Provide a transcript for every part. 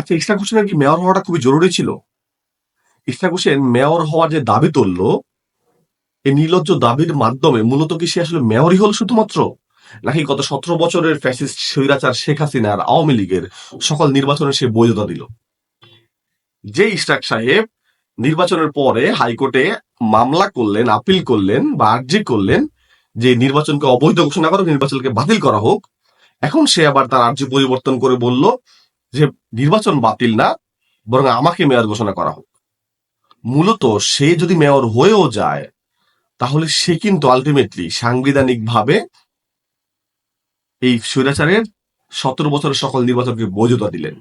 আচ্ছা, ইশরাক হোসেনের কি মেয়র হওয়াটা খুবই জরুরি ছিল? ইশরাক হোসেন মেয়র হওয়ার যে দাবি তুললো, এই নির্লজ্জ দাবির মাধ্যমে মূলত কি সে আসলে মেয়রই হল শুধুমাত্র, নাকি গত 17 বছরের ফ্যাসিস্ট স্বৈরাচার শেখ হাসিনা আর আওয়ামী লীগের সকল নির্বাচনে সে বৈধতা দিল? যে ইশরাক সাহেব নির্বাচনের পরে হাইকোর্টে মামলা করলেন, আপিল করলেন বা আর্জি করলেন যে নির্বাচনকে অবৈধ ঘোষণা করা, নির্বাচনকে বাতিল করা হোক, এখন সে আবার তার আর্জি পরিবর্তন করে বলল যে নির্বাচন বাতিল না, বরং আমাকে মেয়র ঘোষণা করা হোক। মূলত সে যদি মেয়র হয়েও যায়, তাহলে সে কিন্তু আলটিমেটলি সাংবিধানিক ভাবে এই স্বৈরাচারের 17 বছরের সকল নির্বাচনকে বৈধতা দিলেন।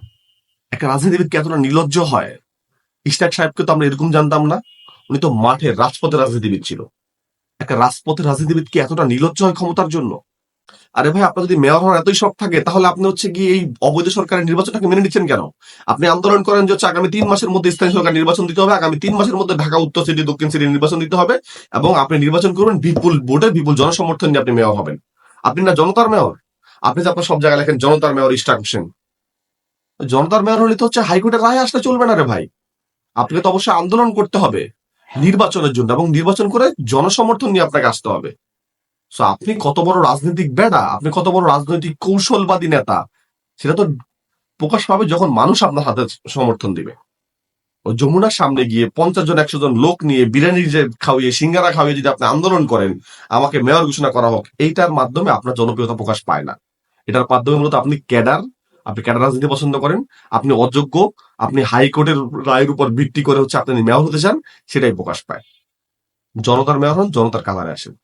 একটা রাজনীতিবিদ কি এতটা নির্লজ্জ হয়? ইশরাক সাহেবকে তো আমরা এরকম জানতাম না। উনি তো মাঠের রাজপথের রাজনীতিবিদ ছিল। একটা রাজপথের রাজনীতিবিদ কি এতটা নির্লজ্জ হয় ক্ষমতার জন্য? আরে ভাই, আপনার যদি মেয়র হওয়ার এতই শখ থাকে, তাহলে আপনি হচ্ছে গিয়ে এই অবৈধ সরকারের নির্বাচনটাকে মেনে নিচ্ছেন কেন? আপনি আন্দোলন করেন যে হচ্ছে আগামী 3 মাসের মধ্যে স্থানীয় সরকার নির্বাচন দিতে হবে, আগামী 3 মাসের মধ্যে ঢাকা উত্তর সিটি, দক্ষিণ সিটি নির্বাচন দিতে হবে, এবং আপনি নির্বাচন করবেন বিপুল ভোটে, বিপুল জনসমর্থন নিয়ে আপনি মেয়র হবেন। আপনি না জনতার মেয়র? আপনি যে আপনার সব জায়গায় লেখেন জনতার মেয়র ইশরাক হোসেন। জনতার মেয়র হলে তো হচ্ছে হাইকোর্টের রায় আসলে চলবে না রে ভাই। আপনাকে তো অবশ্যই আন্দোলন করতে হবে নির্বাচনের জন্য, এবং নির্বাচন করে জনসমর্থন নিয়ে আপনাকে আসতে হবে। সো আপনি কত বড় রাজনৈতিক বেড়া, আপনি কত বড় রাজনৈতিক কৌশলবাদী নেতা, সেটা তো প্রকাশ পাবে যখন মানুষ আপনার হাতে সমর্থন দিবে। ও যমুনার সামনে গিয়ে 50 জন 100 জন লোক নিয়ে বিরিয়ানি যে খাওয়িয়ে, সিঙ্গারা খাওয়িয়ে যদি আপনি আন্দোলন করেন আমাকে মেয়র ঘোষণা করা হোক, এইটার মাধ্যমে আপনার জনপ্রিয়তা প্রকাশ পায় না। এটার মাধ্যমে মূলত আপনি ক্যাডার রাজনীতি পছন্দ করেন, আপনি অযোগ্য, আপনি হাইকোর্টের রায়ের উপর ভিত্তি করে হচ্ছে আপনি মেয়র হতে চান, সেটাই প্রকাশ পায়। জনতার মেয়র হন, জনতার কাতারে আসেন।